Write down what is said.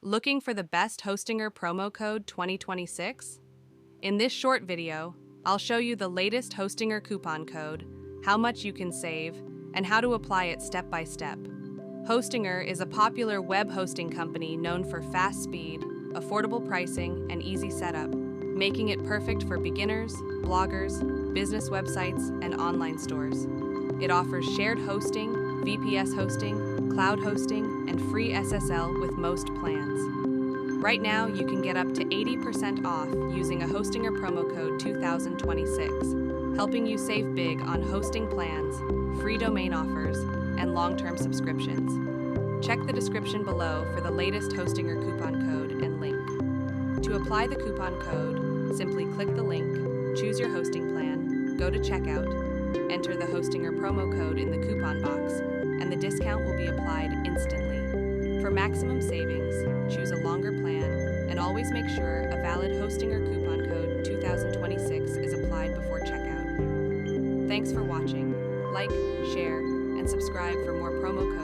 Looking for the best Hostinger promo code 2026? In this short video, I'll show you the latest Hostinger coupon code, how much you can save, and how to apply it step by step. Hostinger is a popular web hosting company known for fast speed, affordable pricing, and easy setup, making it perfect for beginners, bloggers, business websites, and online stores. It offers shared hosting, VPS hosting, cloud hosting, and free SSL with most plans. Right now, you can get up to 80% off using a Hostinger promo code 2026, helping you save big on hosting plans, free domain offers, and long-term subscriptions. Check the description below for the latest Hostinger coupon code and link. To apply the coupon code, simply click the link, choose your hosting plan, go to checkout, enter the Hostinger promo code in the coupon box, and the discount will be applied instantly. For maximum savings, choose a longer plan, and always make sure a valid Hostinger coupon code 2026 is applied before checkout. Thanks for watching. Like, share, and subscribe for more promo codes.